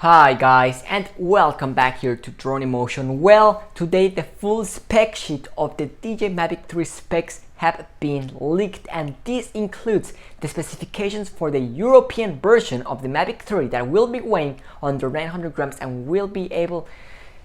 Hi guys, and welcome back here to Drone Emotion. Well, today the full spec sheet of the DJI Mavic 3 specs have been leaked, and this includes the specifications for the European version of the Mavic 3 that will be weighing under 900 grams and will be able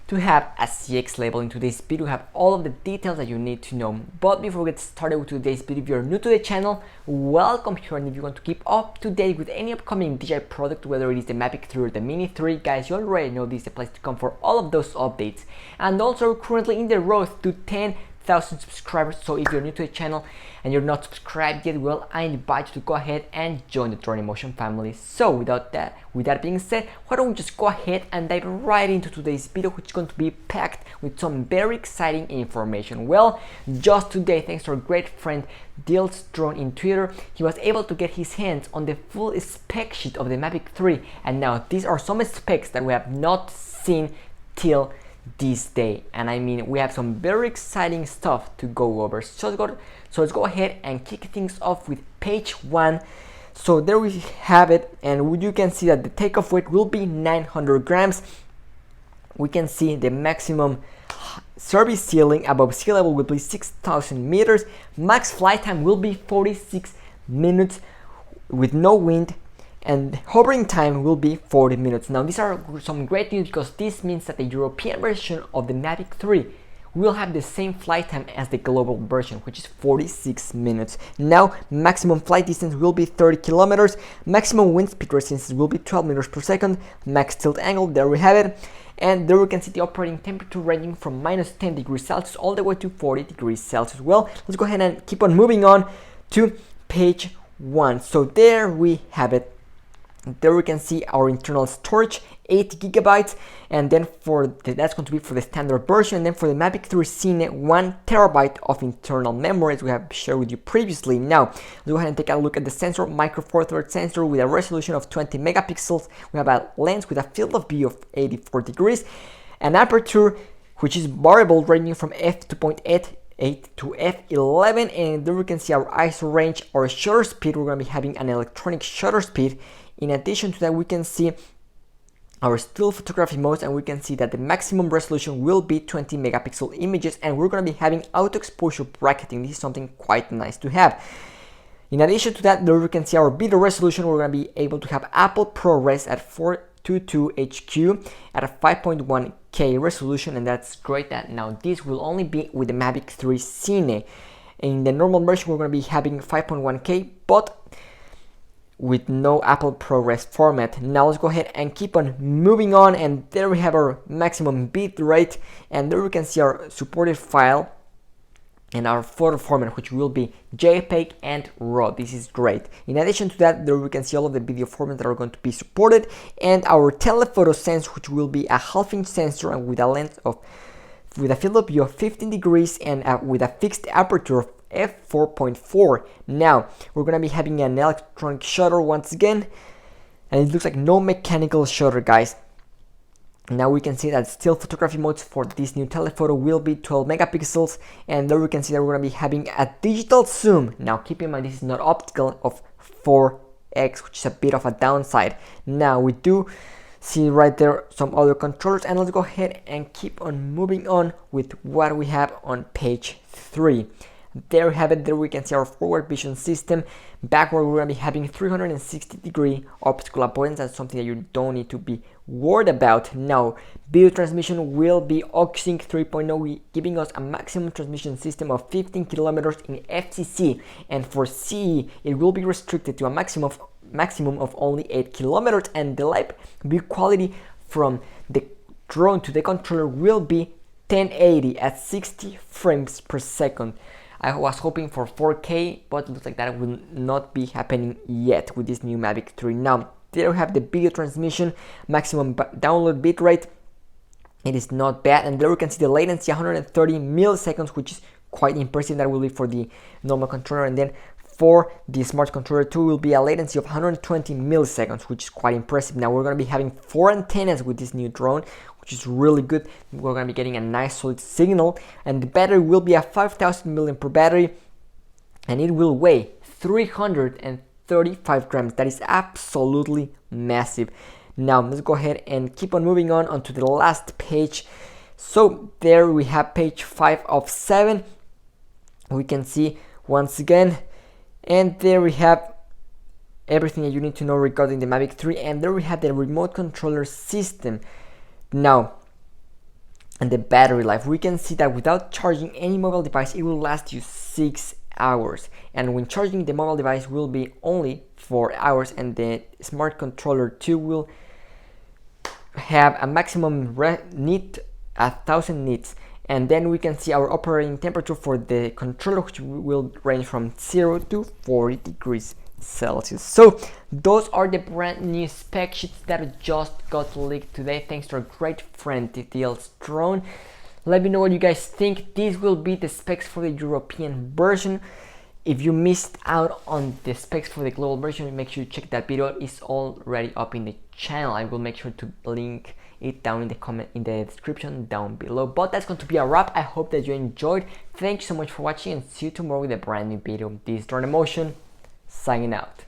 to have a CX label. In today's video we have all of the details that you need to know. But before we get started with today's video, if you're new to the channel, welcome here, and if you want to keep up to date with any upcoming DJI product, whether it is the Mavic 3 or the Mini 3, guys, you already know this is the place to come for all of those updates. And also we're currently in the road to 10,000 subscribers, so if you're new to the channel and you're not subscribed yet, well, I invite you to go ahead and join the Drone Emotion family. So with that being said, why don't we just go ahead and dive right into today's video, which is going to be packed with some very exciting information. Well, just today, thanks to our great friend Dill's Drone in Twitter, he was able to get his hands on the full spec sheet of the Mavic 3, and now these are some specs that we have not seen till this day, and I mean we have some very exciting stuff to go over. So let's go ahead and kick things off with page 1. So there we have it, and you can see that the takeoff weight will be 900 grams. We can see the maximum service ceiling above sea level will be 6,000 meters. Max flight time will be 46 minutes with no wind, and hovering time will be 40 minutes. Now these are some great news, because this means that the European version of the Mavic 3 will have the same flight time as the global version, which is 46 minutes. Now maximum flight distance will be 30 kilometers, maximum wind speed resistance will be 12 meters per second, max tilt angle, there we have it. And there we can see the operating temperature ranging from minus 10 degrees Celsius all the way to 40 degrees Celsius. Well, let's go ahead and keep on moving on to page 1. So there we have it. There we can see our internal storage, 8 gigabytes, and then that's going to be for the standard version. And then for the Mavic 3 Cine, 1 terabyte of internal memory, as we have shared with you previously. Now let's go ahead and take a look at the sensor. Micro Four Thirds sensor with a resolution of 20 megapixels. We have a lens with a field of view of 84 degrees, an aperture which is variable ranging from f2.8 to f11, and there we can see our ISO range, our shutter speed. We're going to be having an electronic shutter speed. In addition to that, we can see our still photography modes, and we can see that the maximum resolution will be 20 megapixel images, and we're going to be having auto exposure bracketing. This is something quite nice to have. In addition to that, there we can see our video resolution. We're going to be able to have Apple ProRes at 422 HQ at a 5.1K resolution, and that's great. That now this will only be with the Mavic 3 Cine. In the normal version, we're going to be having 5.1K, but with no Apple ProRes format. Now let's go ahead and keep on moving on, and there we have our maximum bit rate, and there we can see our supported file and our photo format, which will be JPEG and RAW. This is great. In addition to that, there we can see all of the video formats that are going to be supported, and our telephoto sensor, which will be a half-inch sensor and with a field of view of 15 degrees and with a fixed aperture of f4.4. Now we're gonna be having an electronic shutter once again, and it looks like no mechanical shutter, guys. Now we can see that still photography modes for this new telephoto will be 12 megapixels, and there we can see that we're gonna be having a digital zoom. Now keep in mind this is not optical, of 4x, which is a bit of a downside. Now we do see right there some other controllers, and let's go ahead and keep on moving on with what we have on page 3. There we have it. There we can see our forward vision system. Backward, we're going to be having 360-degree optical avoidance. That's something that you don't need to be worried about. Now, video transmission will be OxSync 3.0, giving us a maximum transmission system of 15 kilometers in FCC, and for CE, it will be restricted to a maximum of only 8 kilometers, and the live view quality from the drone to the controller will be 1080 at 60 frames per second. I was hoping for 4K, but it looks like that will not be happening yet with this new Mavic 3. Now, there we have the video transmission, maximum download bitrate. It is not bad, and there we can see the latency, 130 milliseconds, which is quite impressive. That will be for the normal controller, and then for the smart controller 2 will be a latency of 120 milliseconds, which is quite impressive. Now we're going to be having 4 antennas with this new drone, which is really good. We're going to be getting a nice solid signal, and the battery will be a 5000 mAh battery, and it will weigh 335 grams. That is absolutely massive. Now let's go ahead and keep on moving on onto the last page. So there we have page 5 of 7. We can see once again, and there we have everything that you need to know regarding the Mavic 3, and there we have the remote controller system. Now, and the battery life, we can see that without charging any mobile device, it will last you 6 hours, and when charging the mobile device will be only 4 hours, and the smart controller 2 will have a maximum nit 1000 nits. And then we can see our operating temperature for the controller, which will range from 0 to 40 degrees Celsius. So those are the brand new spec sheets that just got leaked today, thanks to our great friend TTL's Drone. Let me know what you guys think. These will be the specs for the European version. If you missed out on the specs for the global version, make sure you check that video. It's already up in the channel. I will make sure to link it down in the description down below. But that's going to be a wrap. I hope that you enjoyed. Thank you so much for watching, and see you tomorrow with a brand new video. This is Drone Emotion, signing out.